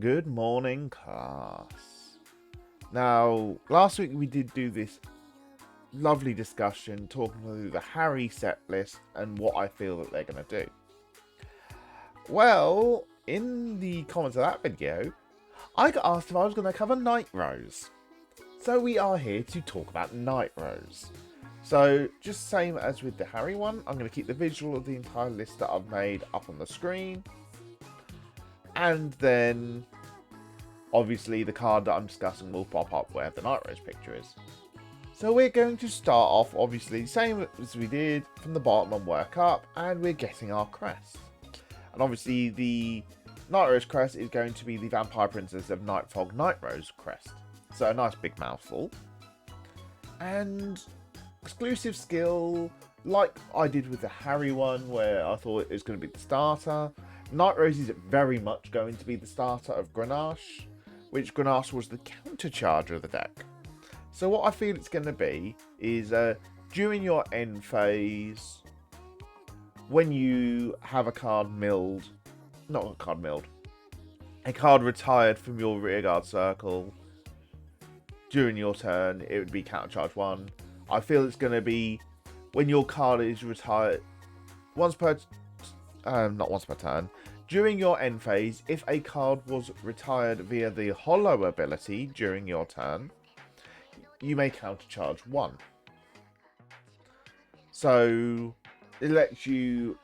Good morning, class. Now, last week we did do this lovely discussion talking through the Harri set list and what I feel that they're going to do. Well, in the comments of that video, I got asked if I was going to cover Nightrose. So we are here to talk about Nightrose. So, just same as with the Harri one, I'm going to keep the visual of the entire list that I've made up on the screen. And then, obviously, the card that I'm discussing will pop up where the Nightrose picture is. So we're going to start off, obviously, same as we did, from the bottom and work up, and we're getting our crest. And obviously, the Nightrose crest is going to be the Vampire Princess of Nightfog Nightrose crest. So a nice big mouthful. And exclusive skill, like I did with the Harri one, where I thought it was going to be the starter. Nightrose is very much going to be the starter of Grenache, which Grenache was the countercharger of the deck. So what I feel it's going to be is during your end phase, when you have a card milled, not a card milled, a card retired from your rearguard circle, during your turn, it would be countercharge 1. I feel it's going to be when your card is retired not once per turn. During your end phase, if a card was retired via the hollow ability during your turn, you may countercharge 1. So it lets you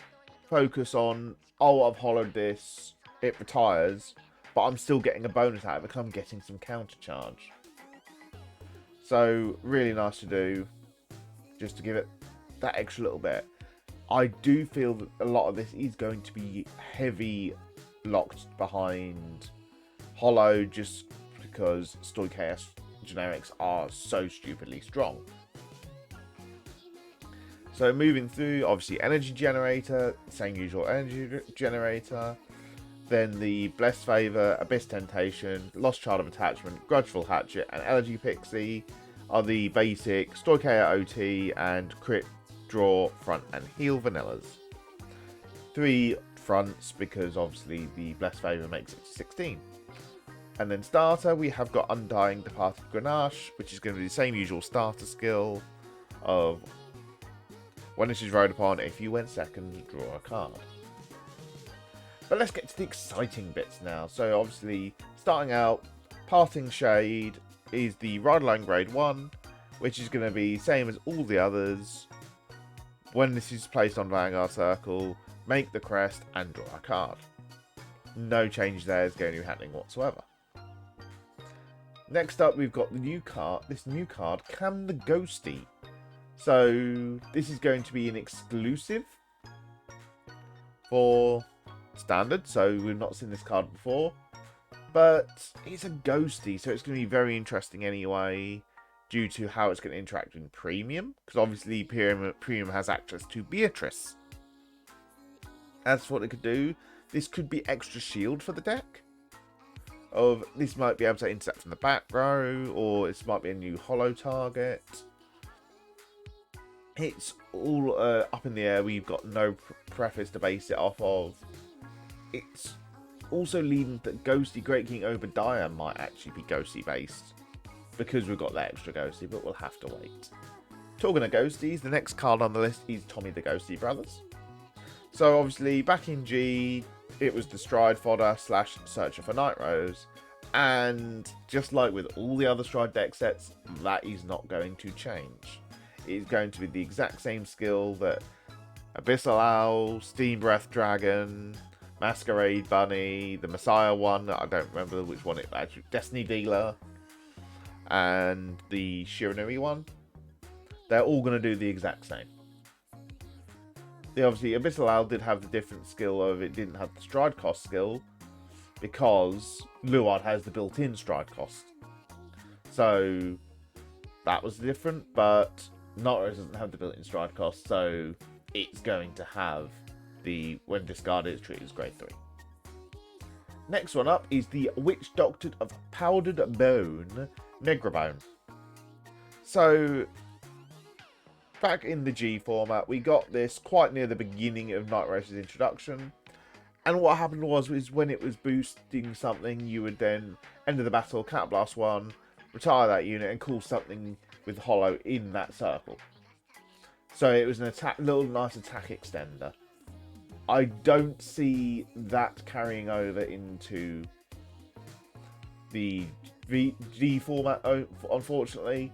focus on, oh, I've hollowed this, it retires, but I'm still getting a bonus out of it because I'm getting some countercharge. So really nice to do, just to give it that extra little bit. I do feel that a lot of this is going to be heavy locked behind Hollow, just because Stoy Chaos generics are so stupidly strong. So moving through, obviously Energy Generator, same usual Energy Generator. Then the Blessed Favor, Abyss Temptation, Lost Child of Attachment, Grudgeful Hatchet, and Elegy Pixie are the basic Stoicheia OT and Crit, Draw, Front, and Heal vanillas. 3 fronts, because obviously the Blessed Favor makes it 16. And then starter, we have got Undying Departed Grenache, which is going to be the same usual starter skill of when this is rode upon, if you went second, draw a card. But let's get to the exciting bits now. So obviously, starting out, Parting Shade is the Ride Along Grade 1, which is going to be same as all the others. When this is placed on Vanguard Circle, make the crest and draw a card. No change there is going to be happening whatsoever. Next up, we've got the new card. This new card, Cam the Ghosty. So this is going to be an exclusive for Standard, so we've not seen this card before, but it's a ghosty, so it's going to be very interesting anyway, due to how it's going to interact in Premium, because obviously Premium has access to Beatrice. As for what it could do, this could be extra shield for the deck. This might be able to intercept from the back row, or this might be a new hollow target. It's all up in the air. We've got no preface to base it off of. It's also leading that Ghosty Great King Obadiah might actually be Ghosty based, because we've got that extra Ghosty, but we'll have to wait. Talking of Ghosties, the next card on the list is Tommy the Ghosty Brothers. So obviously back in G, it was the Stride Fodder / Searcher for Nightrose, and just like with all the other Stride deck sets, that is not going to change. It is going to be the exact same skill that Abyssal Owl, Steam Breath Dragon, Masquerade Bunny, the Messiah one, I don't remember which one it actually, Destiny Dealer, and the Shiranui one. They're all going to do the exact same. Obviously, Abyssal Owl did have the different skill of it didn't have the stride cost skill, because Luard has the built-in stride cost. So that was different, but Nightrose doesn't have the built-in stride cost, so it's going to have the when discarded it's treated as grade 3. Next one up is the Witch Doctored of Powdered Bone, Negrabone. So back in the G format, we got this quite near the beginning of Nightrose's introduction, And what happened was when it was boosting something, you would then end of the battle, Counterblast 1, retire that unit, and call something with Hollow in that circle. So it was an little nice attack extender. I don't see that carrying over into the G format, unfortunately,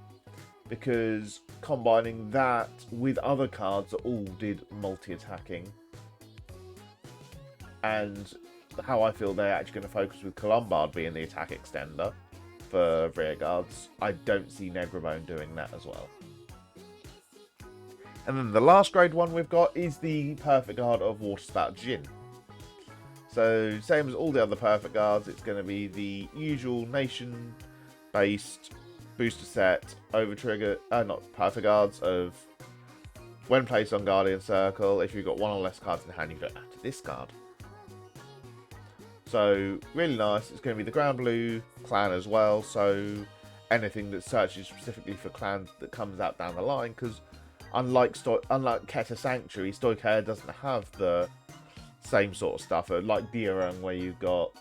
because combining that with other cards that all did multi-attacking, and how I feel they're actually going to focus with Columbard being the attack extender for rear guards, I don't see Negrabone doing that as well. And then the last grade 1 we've got is the Perfect Guard of Waterspout Jin. So, same as all the other Perfect Guards, it's going to be the usual nation-based booster set, over-trigger, not Perfect Guards of when placed on Guardian Circle, if you've got one or less cards in hand, you don't have to discard. So, really nice. It's going to be the Ground Blue clan as well, so anything that searches specifically for clans that comes out down the line, because unlike Keta Sanctuary, Stoicaea doesn't have the same sort of stuff, like Diarang, where you've got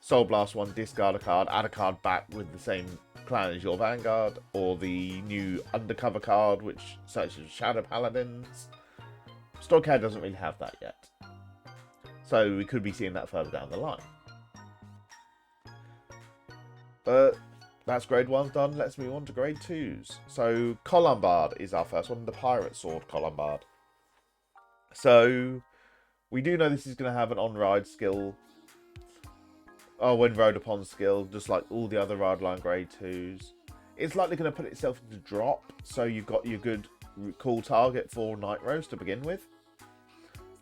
Soul Blast 1, discard a card, add a card back with the same clan as your Vanguard, or the new Undercover card, which searches Shadow Paladins. Stoicaea doesn't really have that yet. So we could be seeing that further down the line. But that's grade 1 done. Let's move on to grade 2s. So Columbard is our first one, the Pirate Sword Columbard. So we do know this is going to have an on-ride skill. Oh, when rode upon skill, just like all the other ride line grade 2s. It's likely going to put itself into drop, so you've got your good cool target for Nightrose to begin with.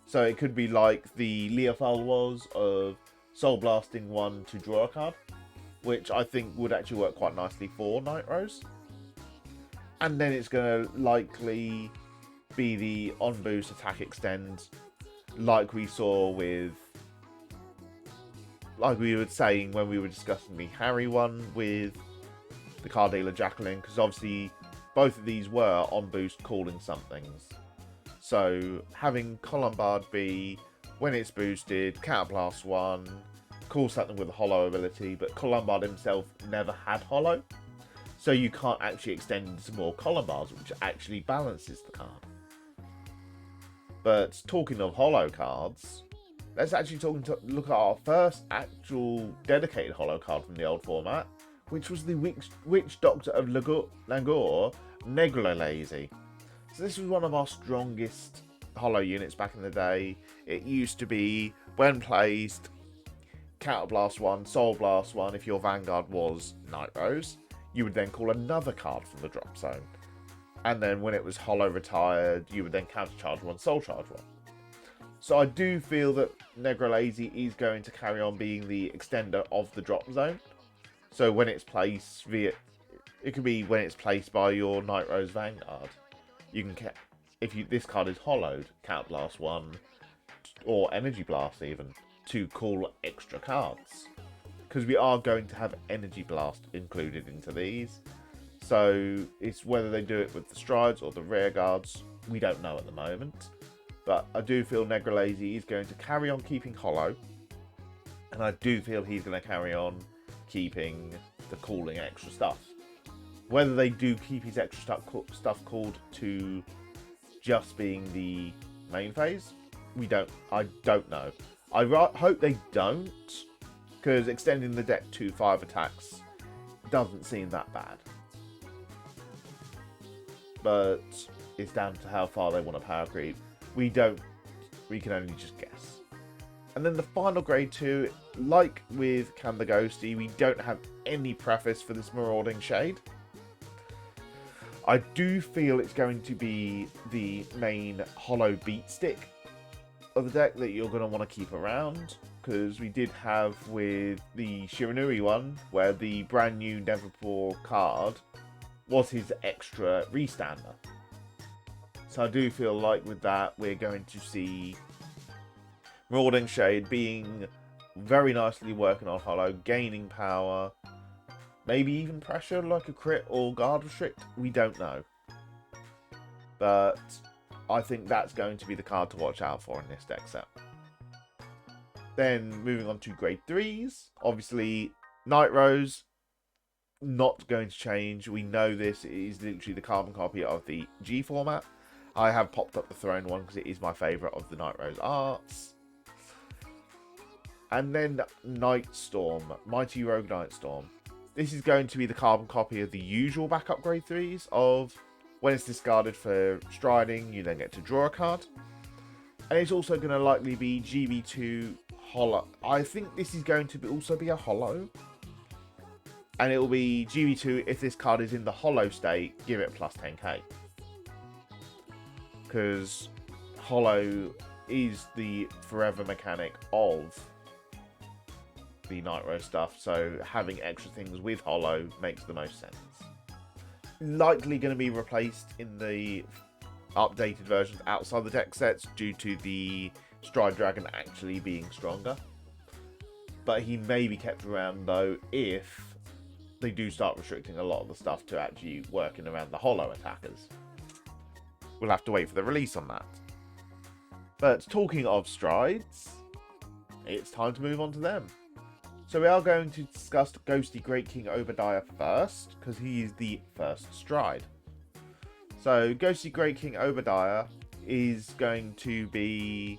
So it could be like the Leothal was of Soul Blasting 1 to draw a card, which I think would actually work quite nicely for Nightrose. And then it's going to likely be the on-boost attack extend, like we saw with, like we were saying when we were discussing the Harri one with the card dealer Jacqueline, because obviously both of these were on-boost calling somethings. So having Columbard be, when it's boosted, Counterblast 1, call something with a Hollow ability, but Columbard himself never had Hollow. So you can't actually extend into more Columbards, which actually balances the card. But talking of Hollow cards, let's actually look at our first actual dedicated Hollow card from the old format, which was the Witch Doctor of Langor, Negralazy. So this was one of our strongest Hollow units back in the day. It used to be, when placed, Counterblast 1, Soul Blast 1, if your Vanguard was Nightrose, you would then call another card from the drop zone. And then when it was Hollow retired, you would then countercharge 1, Soul Charge 1. So I do feel that Negralazy is going to carry on being the extender of the drop zone. So when it's placed it could be when it's placed by your Nightrose Vanguard. You can, this card is hollowed, Counterblast 1, or Energy Blast even, to call extra cards. Because we are going to have Energy Blast included into these. So it's whether they do it with the strides or the rear guards, we don't know at the moment. But I do feel Negralazy is going to carry on keeping Hollow. And I do feel he's going to carry on keeping the calling extra stuff. Whether they do keep his extra stuff called to just being the main phase, I don't know. I hope they don't, because extending the deck to 5 attacks doesn't seem that bad. But it's down to how far they want to power creep. We can only just guess. And then the final grade 2, like with Can the Ghosty, we don't have any preface for this Marauding Shade. I do feel it's going to be the main Hollow beat stick of the deck that you're going to want to keep around, because we did have with the Shiranui one, where the brand new Neverpour card was his extra restander. So I do feel like with that, we're going to see Marauding Shade being very nicely working on Hollow, gaining power, maybe even pressure like a crit or guard restrict, we don't know. But I think that's going to be the card to watch out for in this deck set. Then moving on to grade 3s. Obviously, Nightrose, not going to change. We know this is literally the carbon copy of the G format. I have popped up the Throne one because it is my favourite of the Nightrose arts. And then Nightstorm, Mighty Rogue Nightstorm. This is going to be the carbon copy of the usual backup grade 3s of when it's discarded for striding, you then get to draw a card. And it's also going to likely be GB2 Hollow. I think this is going to also be a Hollow. And it will be GB2 if this card is in the Hollow state, give it plus 10k. Because Hollow is the forever mechanic of the Nightrose stuff, so having extra things with Hollow makes the most sense. Likely going to be replaced in the updated versions outside the deck sets due to the Stride Dragon actually being stronger. But he may be kept around though if they do start restricting a lot of the stuff to actually working around the Hollow attackers. We'll have to wait for the release on that. But talking of strides, it's time to move on to them. So we are going to discuss Ghosty Great King Obadiah first, because he is the first stride. So Ghosty Great King Obadiah is going to be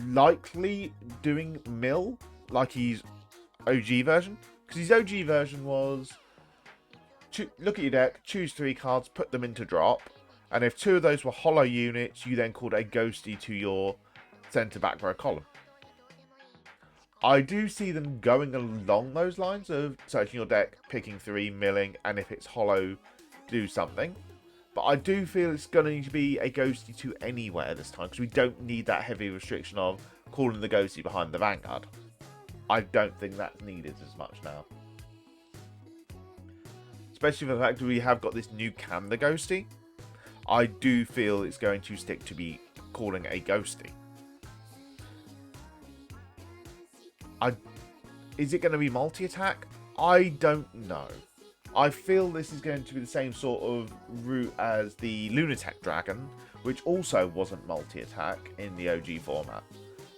likely doing mill like he's OG version. Because his OG version was look at your deck, choose 3 cards, put them into drop, and if 2 of those were Hollow units, you then called a Ghosty to your centre back row column. I do see them going along those lines of searching your deck, picking 3, milling, and if it's Hollow, do something. But I do feel it's going to be a Ghosty 2 anywhere this time, because we don't need that heavy restriction of calling the Ghosty behind the Vanguard. I don't think that's needed as much now. Especially for the fact that we have got this new Can the Ghosty. I do feel it's going to stick to be calling a Ghosty. Is it going to be multi-attack? I don't know. I feel this is going to be the same sort of route as the Lunatic Dragon, which also wasn't multi-attack in the OG format.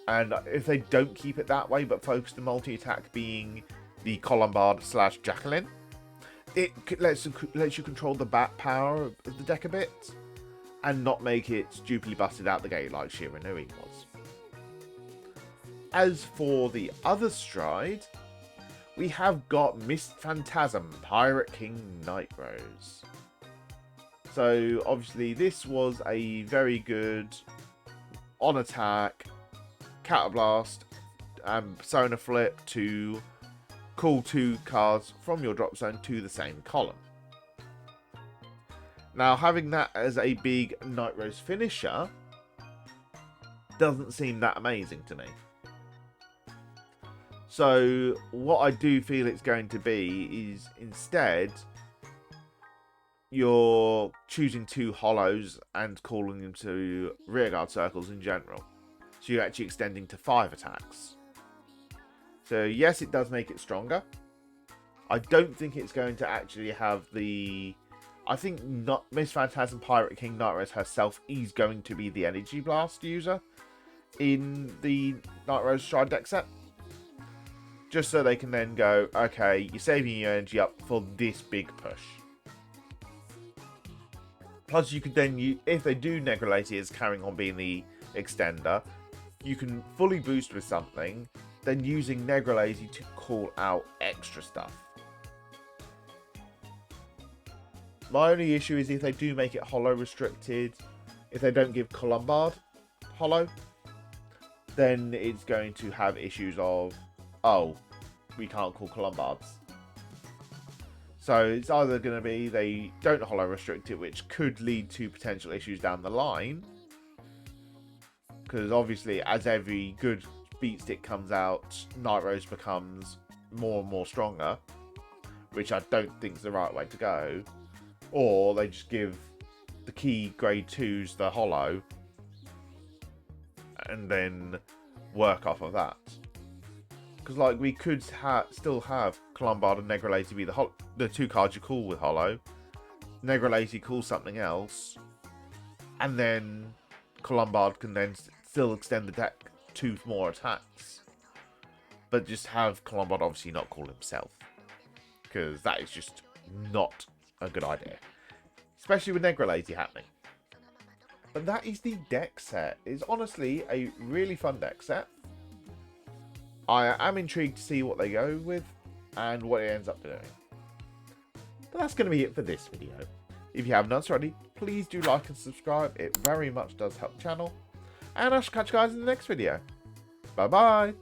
And if they don't keep it that way, but focus the multi-attack being the Colombard / Jacqueline, it lets you control the bat power of the deck a bit, and not make it stupidly busted out the gate like Shiranui was. As for the other stride, we have got Mist Phantasm, Pirate King Nightrose. So obviously this was a very good on attack, Counterblast, and Persona Flip to call 2 cards from your drop zone to the same column. Now having that as a big Nightrose finisher doesn't seem that amazing to me. So what I do feel it's going to be is instead you're choosing 2 Hollows and calling them to rearguard circles in general. So you're actually extending to 5 attacks. So yes, it does make it stronger. I don't think it's going to actually have the... I think Miss Phantasm Pirate King Nightrose herself is going to be the Energy Blast user in the Nightrose Stride deck set. Just so they can then go, okay, you're saving your energy up for this big push. Plus, you could then, if they do Negrelati as carrying on being the extender, you can fully boost with something, then using Negrelati to call out extra stuff. My only issue is if they do make it Hollow restricted, if they don't give Colombard Hollow, then it's going to have issues of, oh, we can't call Colombards. So it's either going to be they don't Hollow restrict it, which could lead to potential issues down the line. Because obviously, as every good beat stick comes out, Nightrose becomes more and more stronger, which I don't think is the right way to go. Or they just give the key grade 2s the Hollow, and then work off of that. Because like we could still have Colombard and Negrelati be the 2 cards you call with Hollow. Negrelati calls something else, and then Colombard can then still extend the deck 2 more attacks. But just have Colombot obviously not call himself. Because that is just not a good idea. Especially with Negra Lazy happening. But that is the deck set. It's honestly a really fun deck set. I am intrigued to see what they go with and what it ends up doing. But that's going to be it for this video. If you haven't done so already, please do like and subscribe. It very much does help the channel. And I shall catch you guys in the next video. Bye bye.